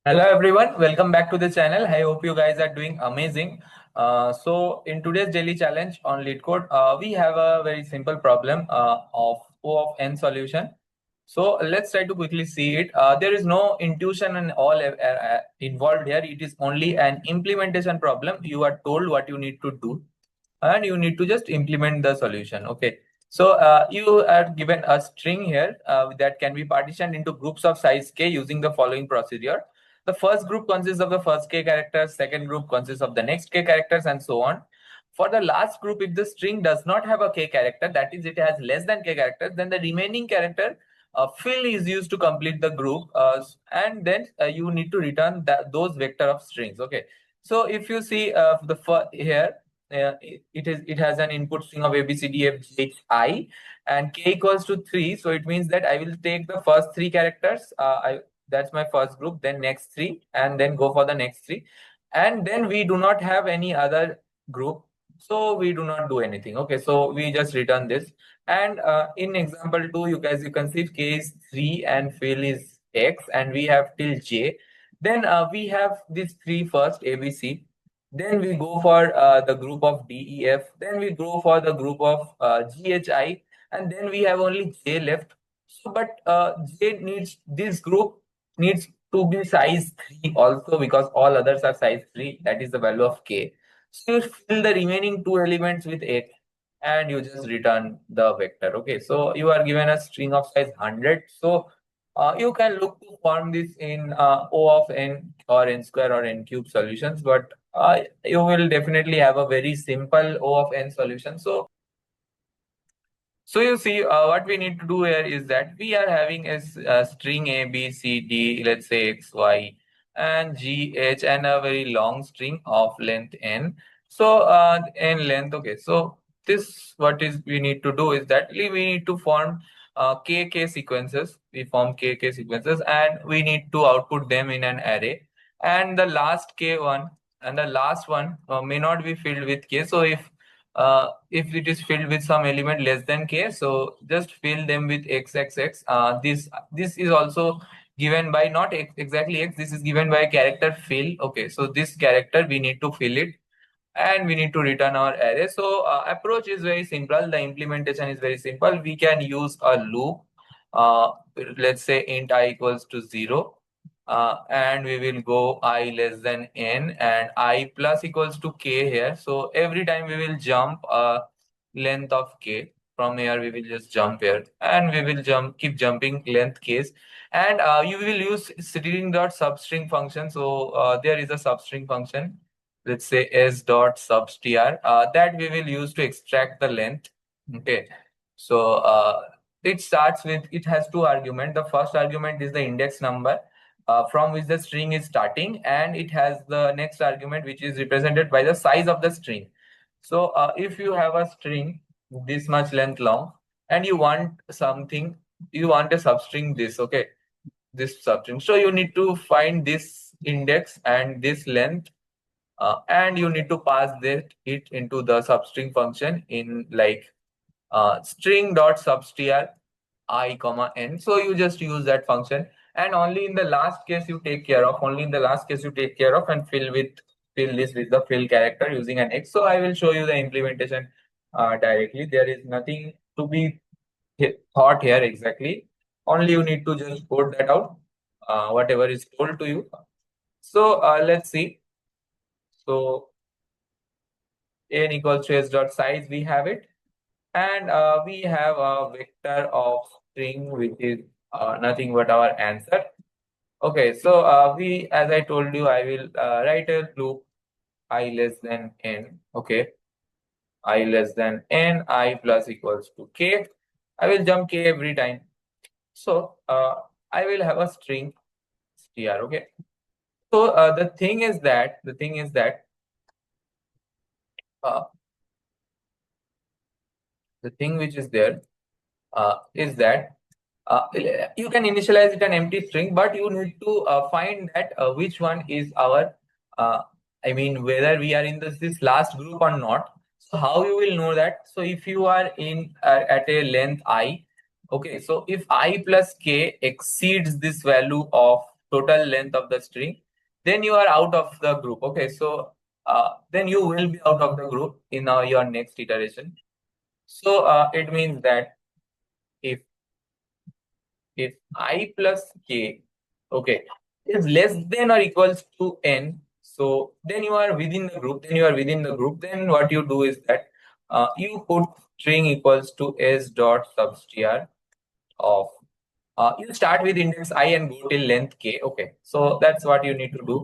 Hello everyone, welcome back to the channel. I hope you guys are doing amazing. So in today's daily challenge on Leetcode, we have a very simple problem of O of n solution. So let's try to quickly see it. There is no intuition and all involved here. It is only an implementation problem. You are told what you need to do and you need to just implement the solution. Okay. So you are given a string here that can be partitioned into groups of size k using the following procedure. The first group consists of the first k characters, second group consists of the next k characters, and so on. For the last group, if the string does not have a k character, that is, it has less than k characters, then the remaining character fill is used to complete the group, and then you need to return those vector of strings. Okay. So if you see here, it has an input string of a b c d f g h I, and k equals to 3. So it means that I will take the first three characters. That's my first group, then next three, and then go for the next three. And then we do not have any other group, so we do not do anything. Okay, so we just return this. And in example 2, you can see k is 3 and fill is x, and we have till j. Then we have these three first, a b c. Then we go for the group of d e f. Then we go for the group of g h I, and then we have only j left. So but j needs, this group needs to be size 3 also, because all others are size 3. That is the value of k. So you fill the remaining two elements with 8 and you just return the vector. Okay, so you are given a string of size 100. So you can look to form this in O of n or n square or n cube solutions, but you will definitely have a very simple O of n solution. So you see, what we need to do here is that we are having a string A, B, C, D, let's say X, Y, and G, H, and a very long string of length N. So N length, okay. So this, what is we need to do is that we need to form KK sequences. We form KK sequences, and we need to output them in an array. And the last K one and the last one may not be filled with K. So if it is filled with some element less than k, so just fill them with xxx. This is also given by not exactly x, this is given by a character fill. Okay, so this character we need to fill it, and we need to return our array. So approach is very simple, the implementation is very simple. We can use a loop. uh, let's say int I equals to 0, and we will go I less than n and I plus equals to k here. So every time we will jump length of k. From here we will just jump here, and we will keep jumping length case. And you will use string dot substring function. So there is a substring function, let's say s dot substr, that we will use to extract the length. Okay, so it starts with, it has two arguments. The first argument is the index number from which the string is starting, and it has the next argument which is represented by the size of the string. So if you have a string this much length long, and you want something, you want a substring this, okay, this substring, so you need to find this index and this length, and you need to pass it into the substring function in like string dot substr I comma n. So you just use that function, and only in the last case you take care of, only in the last case you take care of, and fill this with the fill character using an x. So I will show you the implementation directly. There is nothing to be thought here exactly, only you need to just code that out, whatever is told to you. So let's see. So n equals to s dot size, we have it, and we have a vector of string which is nothing but our answer. Okay, so we, as I told you, I will write a loop I less than n. Okay, I less than n, I plus equals to k. I will jump k every time. So I will have a string str. Okay, so uh, the thing which is that you can initialize it an empty string, but you need to find that which one is our, uh, I mean, whether we are in this last group or not. So how you will know that? So if you are in at a length I, okay, so if I plus k exceeds this value of total length of the string, then you are out of the group. Okay, so then you will be out of the group in your next iteration. So it means that if I plus k, okay, is less than or equals to n, so then you are within the group. Then you are within the group. Then what you do is that you put string equals to s dot substr of. You start with index I and go till length k. Okay, so that's what you need to do.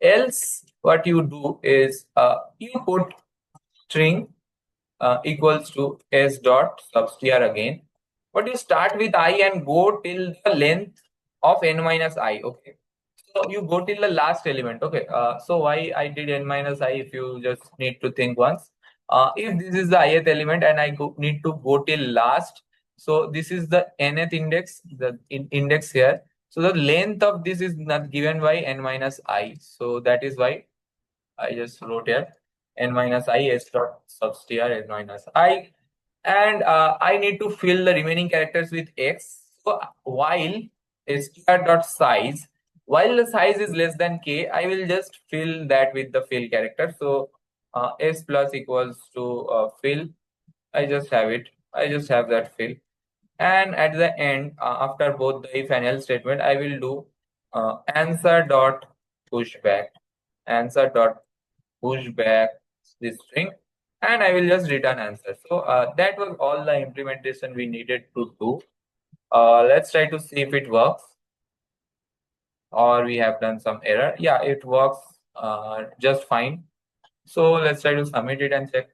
Else, what you do is you put string equals to s dot substr again. But you start with I and go till the length of n minus I. Okay, so you go till the last element. Okay, so why I did n minus I? If you just need to think once, if this is the ith element and need to go till last, so this is the nth index, the index here. So the length of this is not given by n minus I. So that is why I just wrote here n minus I s dot substr n minus I, and I need to fill the remaining characters with x. So while str dot size, while the size is less than k, I will just fill that with the fill character. So s plus equals to fill. I just have it. I just have that fill. And at the end, after both the if and else statement, I will do answer dot pushback. Answer dot push back this string, and I will just return answer. So that was all the implementation we needed to do. Let's try to see if it works or we have done some error. Yeah, it works just fine. So let's try to submit it and check.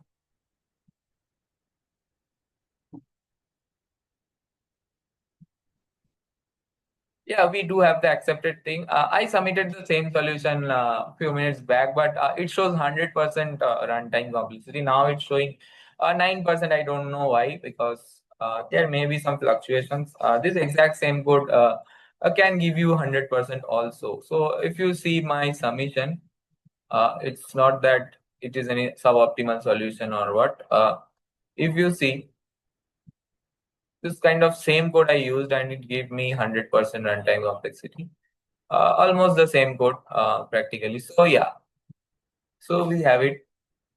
Yeah, we do have the accepted thing. I submitted the same solution few minutes back, but it shows 100% runtime complexity. Now it's showing 9%. I don't know why, because there may be some fluctuations. This exact same code can give you 100% also. So if you see my submission, it's not that it is any suboptimal solution or what. If you see, this kind of same code I used and it gave me 100% runtime complexity. Almost the same code practically. So yeah, so we have it.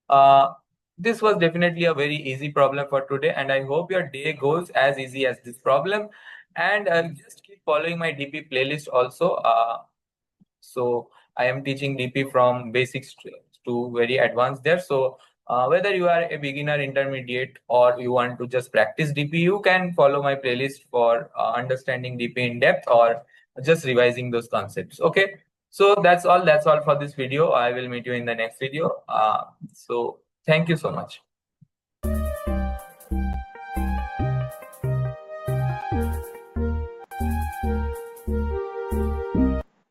Uh, this was definitely a very easy problem for today, and I hope your day goes as easy as this problem. And just keep following my DP playlist also. So I am teaching DP from basics to very advanced there. So whether you are a beginner, intermediate, or you want to just practice DP, you can follow my playlist for understanding DP in depth or just revising those concepts. Okay. So that's all. That's all for this video. I will meet you in the next video. So thank you so much.